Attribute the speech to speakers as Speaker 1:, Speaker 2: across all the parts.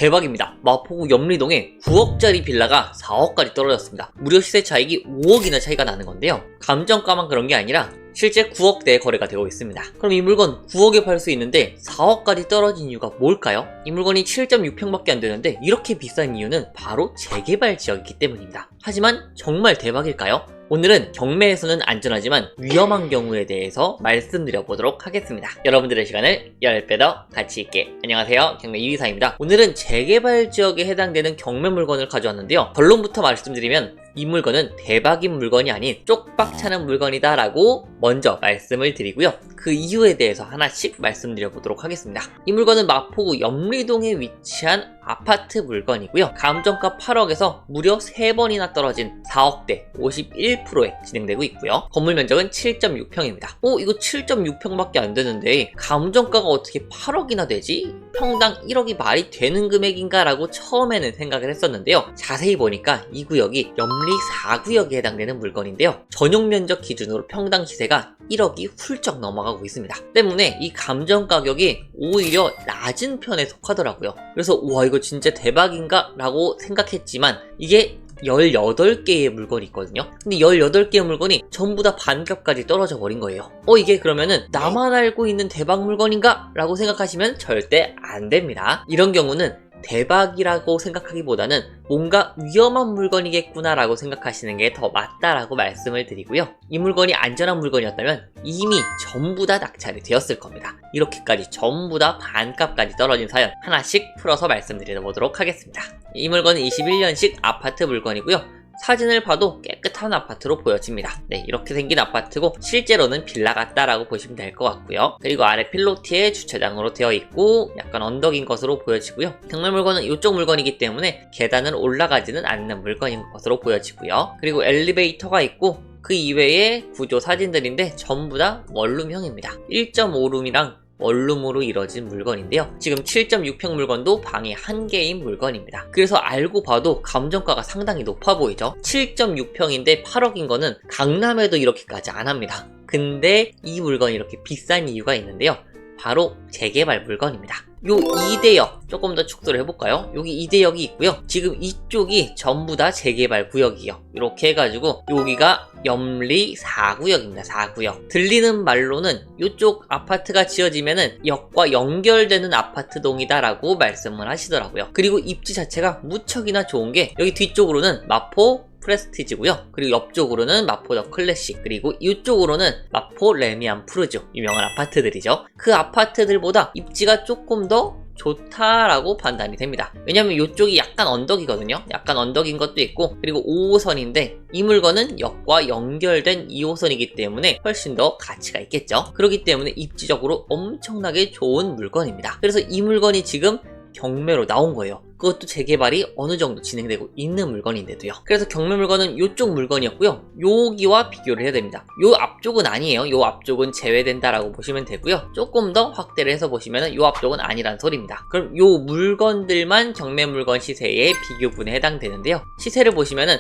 Speaker 1: 대박입니다. 마포구 염리동에 9억짜리 빌라가 4억까지 떨어졌습니다. 무려 시세 차익이 5억이나 차이가 나는 건데요. 감정가만 그런 게 아니라 실제 9억대에 거래가 되고 있습니다. 그럼 이 물건 9억에 팔 수 있는데 4억까지 떨어진 이유가 뭘까요? 이 물건이 7.6평밖에 안 되는데 이렇게 비싼 이유는 바로 재개발 지역이기 때문입니다. 하지만 정말 대박일까요? 오늘은 경매에서는 안전하지만 위험한 경우에 대해서 말씀드려 보도록 하겠습니다. 여러분들의 시간을 10배 더 가치 있게. 안녕하세요, 경매 이휘사입니다. 오늘은 재개발 지역에 해당되는 경매 물건을 가져왔는데요. 결론부터 말씀드리면 이 물건은 대박인 물건이 아닌 쪽박 차는 물건이다 라고 먼저 말씀을 드리고요. 그 이유에 대해서 하나씩 말씀드려 보도록 하겠습니다. 이 물건은 마포구 염리동에 위치한 아파트 물건이고요. 감정가 8억에서 무려 3번이나 떨어진 4억대 51%에 진행되고 있고요. 건물 면적은 7.6평입니다. 이거 7.6평밖에 안 되는데 감정가가 어떻게 8억이나 되지? 평당 1억이 말이 되는 금액인가 라고 처음에는 생각을 했었는데요. 자세히 보니까 이 구역이 염리 4구역에 해당되는 물건인데요. 전용 면적 기준으로 평당 시세가 1억이 훌쩍 넘어가고 있습니다. 때문에 이 감정 가격이 오히려 낮은 편에 속하더라고요. 그래서 와, 이거 진짜 대박인가? 라고 생각했지만 이게 18개의 물건이 있거든요. 근데 18개의 물건이 전부 다 반값까지 떨어져 버린 거예요. 이게 그러면은 나만 알고 있는 대박 물건인가? 라고 생각하시면 절대 안 됩니다. 이런 경우는 대박이라고 생각하기보다는 뭔가 위험한 물건이겠구나 라고 생각하시는 게 더 맞다라고 말씀을 드리고요. 이 물건이 안전한 물건이었다면 이미 전부 다 낙찰이 되었을 겁니다. 이렇게까지 전부 다 반값까지 떨어진 사연 하나씩 풀어서 말씀드려보도록 하겠습니다. 이 물건은 21년식 아파트 물건이고요. 사진을 봐도 깨끗한 아파트로 보여집니다. 네, 이렇게 생긴 아파트고 실제로는 빌라 같다라고 보시면 될 것 같고요. 그리고 아래 필로티에 주차장으로 되어 있고 약간 언덕인 것으로 보여지고요. 경매 물건은 이쪽 물건이기 때문에 계단을 올라가지는 않는 물건인 것으로 보여지고요. 그리고 엘리베이터가 있고 그 이외의 구조 사진들인데 전부 다 원룸형입니다. 1.5룸이랑 원룸으로 이뤄진 물건인데요. 지금 7.6평 물건도 방이 1개인 물건입니다. 그래서 알고 봐도 감정가가 상당히 높아 보이죠. 7.6평인데 8억인 거는 강남에도 이렇게까지 안 합니다. 근데 이 물건이 이렇게 비싼 이유가 있는데요. 바로 재개발 물건입니다. 요 2대역 조금 더 축소를 해볼까요? 여기 2대역이 있고요. 지금 이쪽이 전부 다 재개발 구역이에요. 이렇게 해가지고 여기가 염리 4구역입니다. 4구역. 들리는 말로는 이쪽 아파트가 지어지면은 역과 연결되는 아파트동이다 라고 말씀을 하시더라고요. 그리고 입지 자체가 무척이나 좋은 게 여기 뒤쪽으로는 마포 프레스티지고요. 그리고 옆쪽으로는 마포 더 클래식, 그리고 이쪽으로는 마포 레미안 푸르주, 유명한 아파트들이죠. 그 아파트들보다 입지가 조금 더 좋다라고 판단이 됩니다. 왜냐면 이쪽이 약간 언덕이거든요. 약간 언덕인 것도 있고, 그리고 5호선인데 이 물건은 역과 연결된 2호선이기 때문에 훨씬 더 가치가 있겠죠. 그렇기 때문에 입지적으로 엄청나게 좋은 물건입니다. 그래서 이 물건이 지금 경매로 나온 거예요. 그것도 재개발이 어느 정도 진행되고 있는 물건인데도요. 그래서 경매 물건은 이쪽 물건이었고요. 여기와 비교를 해야 됩니다. 요 앞쪽은 아니에요. 요 앞쪽은 제외된다라고 보시면 되고요. 조금 더 확대를 해서 보시면 요 앞쪽은 아니란 소리입니다. 그럼 요 물건들만 경매 물건 시세의 비교분에 해당되는데요. 시세를 보시면은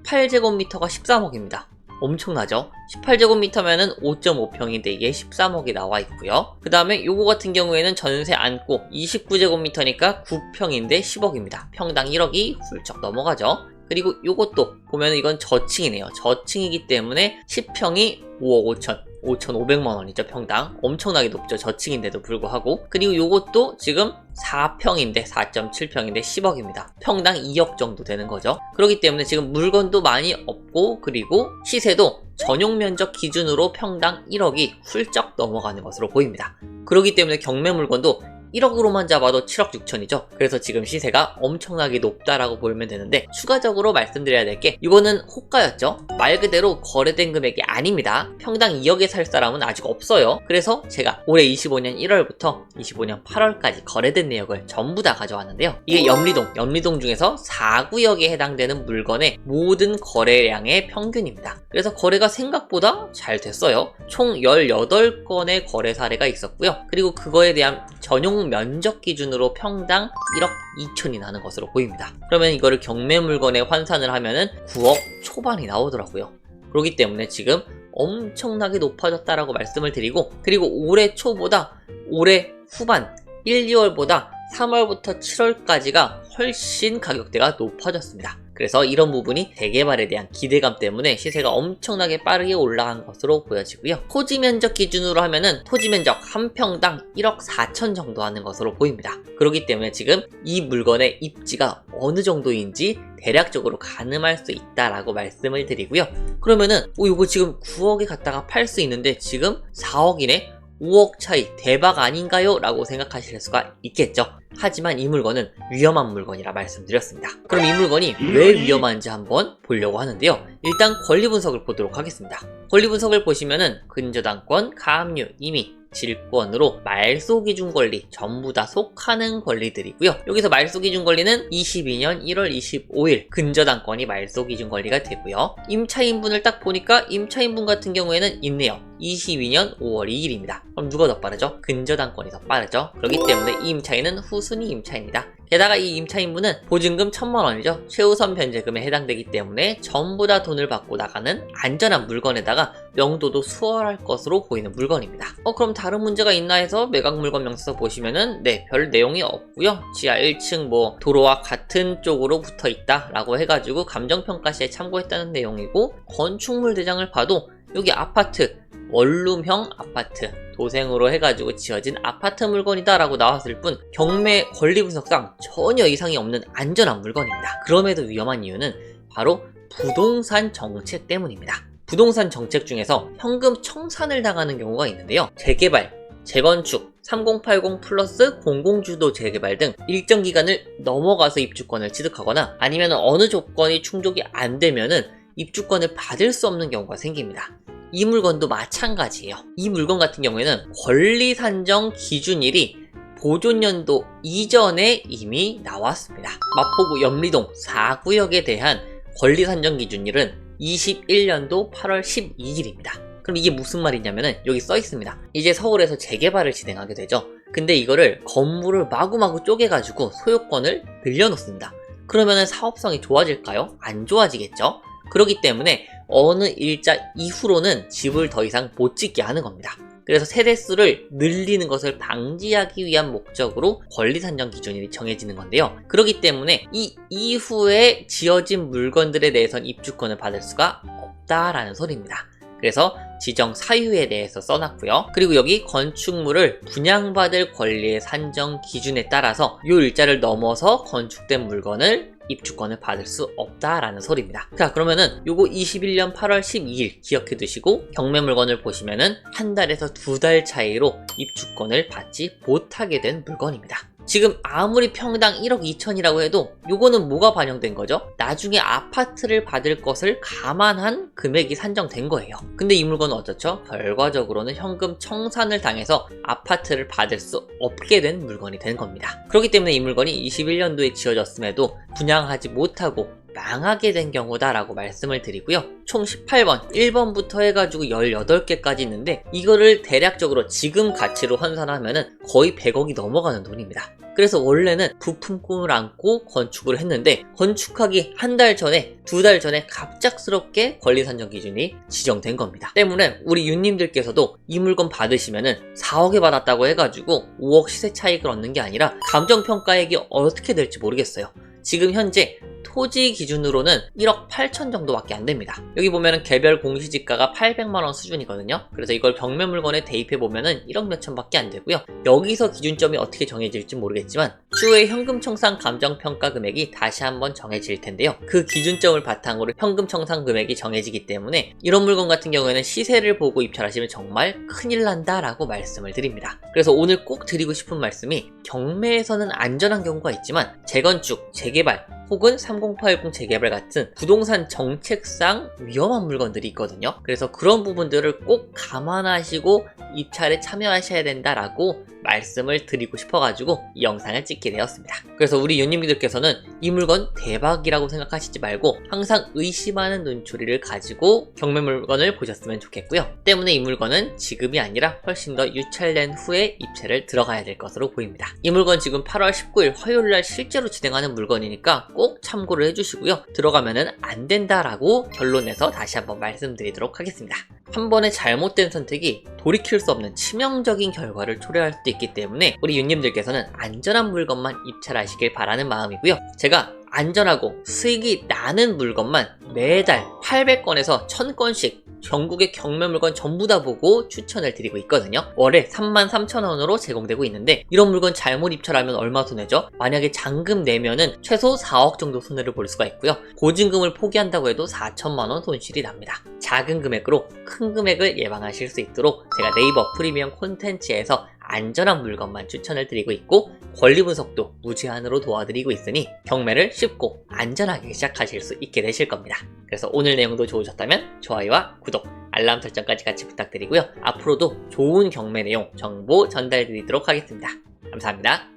Speaker 1: 18제곱미터가 13억입니다. 엄청나죠? 18제곱미터면은 5.5평인데 이게 13억이 나와 있고요. 그 다음에 요거 같은 경우에는 전세 안고 29제곱미터니까 9평인데 10억입니다. 평당 1억이 훌쩍 넘어가죠. 그리고 요것도 보면 이건 저층이네요. 저층이기 때문에 10평이 5억 5천. 5,500만원이죠. 평당. 엄청나게 높죠. 저층인데도 불구하고. 그리고 요것도 지금 4평인데 4.7평인데 10억입니다. 평당 2억 정도 되는 거죠. 그렇기 때문에 지금 물건도 많이 없고, 그리고 시세도 전용 면적 기준으로 평당 1억이 훌쩍 넘어가는 것으로 보입니다. 그렇기 때문에 경매 물건도 1억으로만 잡아도 7억 6천이죠. 그래서 지금 시세가 엄청나게 높다라고 보면 되는데, 추가적으로 말씀드려야 될 게 이거는 호가였죠. 말 그대로 거래된 금액이 아닙니다. 평당 2억에 살 사람은 아직 없어요. 그래서 제가 올해 25년 1월부터 25년 8월까지 거래된 내역을 전부 다 가져왔는데요. 이게 염리동 중에서 4구역에 해당되는 물건의 모든 거래량의 평균입니다. 그래서 거래가 생각보다 잘 됐어요. 총 18건의 거래 사례가 있었고요. 그리고 그거에 대한 전용 면적 기준으로 평당 1억 2천이 나는 것으로 보입니다. 그러면 이거를 경매 물건에 환산을 하면은 9억 초반이 나오더라고요. 그렇기 때문에 지금 엄청나게 높아졌다라고 말씀을 드리고, 그리고 올해 초보다 올해 후반 1, 2월보다 3월부터 7월까지가 훨씬 가격대가 높아졌습니다. 그래서 이런 부분이 재개발에 대한 기대감 때문에 시세가 엄청나게 빠르게 올라간 것으로 보여지고요. 토지 면적 기준으로 하면은 토지 면적 한 평당 1억 4천 정도 하는 것으로 보입니다. 그렇기 때문에 지금 이 물건의 입지가 어느 정도인지 대략적으로 가늠할 수 있다라고 말씀을 드리고요. 그러면은 이거 지금 9억에 갖다가 팔 수 있는데 지금 4억이네? 5억 차이 대박 아닌가요? 라고 생각하실 수가 있겠죠. 하지만 이 물건은 위험한 물건이라 말씀드렸습니다. 그럼 이 물건이 왜 위험한지 한번 보려고 하는데요. 일단 권리 분석을 보도록 하겠습니다. 권리 분석을 보시면은 근저당권, 가압류, 임의, 질권으로 말소기준 권리 전부 다 속하는 권리들이고요. 여기서 말소기준 권리는 22년 1월 25일 근저당권이 말소기준 권리가 되고요. 임차인분을 딱 보니까 임차인분 같은 경우에는 있네요. 22년 5월 2일입니다. 그럼 누가 더 빠르죠? 근저당권이 더 빠르죠. 그렇기 때문에 이 임차인은 후순위 임차인이다. 게다가 이 임차인분은 보증금 1,000만원이죠. 최우선 변제금에 해당되기 때문에 전부 다 돈을 받고 나가는 안전한 물건에다가 명도도 수월할 것으로 보이는 물건입니다. 그럼 다른 문제가 있나 해서 매각 물건 명세서 보시면은 별 내용이 없고요. 지하 1층 도로와 같은 쪽으로 붙어 있다 라고 해가지고 감정평가 시에 참고했다는 내용이고, 건축물 대장을 봐도 여기 아파트, 원룸형 아파트, 도생으로 해가지고 지어진 아파트 물건이다 라고 나왔을 뿐 경매 권리 분석상 전혀 이상이 없는 안전한 물건입니다. 그럼에도 위험한 이유는 바로 부동산 정책 때문입니다. 부동산 정책 중에서 현금 청산을 당하는 경우가 있는데요. 재개발, 재건축, 3080 플러스 공공주도 재개발 등 일정 기간을 넘어가서 입주권을 취득하거나 아니면 어느 조건이 충족이 안 되면은 입주권을 받을 수 없는 경우가 생깁니다. 이 물건도 마찬가지예요. 이 물건 같은 경우에는 권리 산정 기준일이 보존연도 이전에 이미 나왔습니다. 마포구 염리동 4구역에 대한 권리 산정 기준일은 21년도 8월 12일입니다. 그럼 이게 무슨 말이냐면은 여기 써 있습니다. 이제 서울에서 재개발을 진행하게 되죠. 근데 이거를 건물을 마구마구 쪼개가지고 소유권을 늘려놓습니다. 그러면은 사업성이 좋아질까요? 안 좋아지겠죠? 그렇기 때문에 어느 일자 이후로는 집을 더 이상 못 짓게 하는 겁니다. 그래서 세대수를 늘리는 것을 방지하기 위한 목적으로 권리 산정 기준이 정해지는 건데요. 그렇기 때문에 이 이후에 지어진 물건들에 대해선 입주권을 받을 수가 없다라는 소리입니다. 그래서 지정 사유에 대해서 써놨고요. 그리고 여기 건축물을 분양받을 권리의 산정 기준에 따라서 이 일자를 넘어서 건축된 물건을 입주권을 받을 수 없다라는 소리입니다. 자, 그러면은 요거 21년 8월 12일 기억해 두시고 경매 물건을 보시면은 한 달에서 2달 차이로 입주권을 받지 못하게 된 물건입니다. 지금 아무리 평당 1억 2천이라고 해도 요거는 뭐가 반영된 거죠? 나중에 아파트를 받을 것을 감안한 금액이 산정된 거예요. 근데 이 물건은 어떻죠? 결과적으로는 현금 청산을 당해서 아파트를 받을 수 없게 된 물건이 된 겁니다. 그렇기 때문에 이 물건이 21년도에 지어졌음에도 분양하지 못하고 망하게 된 경우다라고 말씀을 드리고요. 총 18번, 1번부터 해가지고 18개까지 있는데 이거를 대략적으로 지금 가치로 환산하면은 거의 100억이 넘어가는 돈입니다. 그래서 원래는 부품 꿈을 안고 건축을 했는데 건축하기 한 달 전에, 2달 전에 갑작스럽게 권리 산정 기준이 지정된 겁니다. 때문에 우리 윤님들께서도 이 물건 받으시면은 4억에 받았다고 해가지고 5억 시세 차익을 얻는 게 아니라 감정평가액이 어떻게 될지 모르겠어요. 지금 현재 토지 기준으로는 1억 8천 정도밖에 안 됩니다. 여기 보면은 개별 공시지가가 800만원 수준이거든요. 그래서 이걸 경매 물건에 대입해 보면은 1억 몇천밖에 안 되고요. 여기서 기준점이 어떻게 정해질지 모르겠지만 추후에 현금 청산 감정평가 금액이 다시 한번 정해질 텐데요. 그 기준점을 바탕으로 현금 청산 금액이 정해지기 때문에 이런 물건 같은 경우에는 시세를 보고 입찰하시면 정말 큰일 난다라고 말씀을 드립니다. 그래서 오늘 꼭 드리고 싶은 말씀이 경매에서는 안전한 경우가 있지만 재건축, 재개발 혹은 3080 재개발 같은 부동산 정책상 위험한 물건들이 있거든요. 그래서 그런 부분들을 꼭 감안하시고 입찰에 참여하셔야 된다라고 말씀을 드리고 싶어가지고 이 영상을 찍게 되었습니다. 그래서 우리 윤님들께서는 이 물건 대박이라고 생각하시지 말고 항상 의심하는 눈초리를 가지고 경매 물건을 보셨으면 좋겠고요. 때문에 이 물건은 지금이 아니라 훨씬 더 유찰된 후에 입찰을 들어가야 될 것으로 보입니다. 이 물건 지금 8월 19일 화요일날 실제로 진행하는 물건이니까 꼭 참고를 해주시고요. 들어가면은 안 된다라고 결론내서 다시 한번 말씀드리도록 하겠습니다. 한 번의 잘못된 선택이 돌이킬 수 없는 치명적인 결과를 초래할 수도 있기 때문에 우리 윤님들께서는 안전한 물건만 입찰하시길 바라는 마음이고요. 제가 안전하고 수익이 나는 물건만 매달 800건에서 1000건씩 전국의 경매 물건 전부 다 보고 추천을 드리고 있거든요. 월에 33,000원으로 제공되고 있는데 이런 물건 잘못 입찰하면 얼마 손해죠? 만약에 잔금 내면은 최소 4억 정도 손해를 볼 수가 있고요. 보증금을 포기한다고 해도 4천만원 손실이 납니다. 작은 금액으로 큰 금액을 예방하실 수 있도록 제가 네이버 프리미엄 콘텐츠에서 안전한 물건만 추천을 드리고 있고 권리 분석도 무제한으로 도와드리고 있으니 경매를 쉽고 안전하게 시작하실 수 있게 되실 겁니다. 그래서 오늘 내용도 좋으셨다면 좋아요와 구독, 알람 설정까지 같이 부탁드리고요. 앞으로도 좋은 경매 내용, 정보 전달드리도록 하겠습니다. 감사합니다.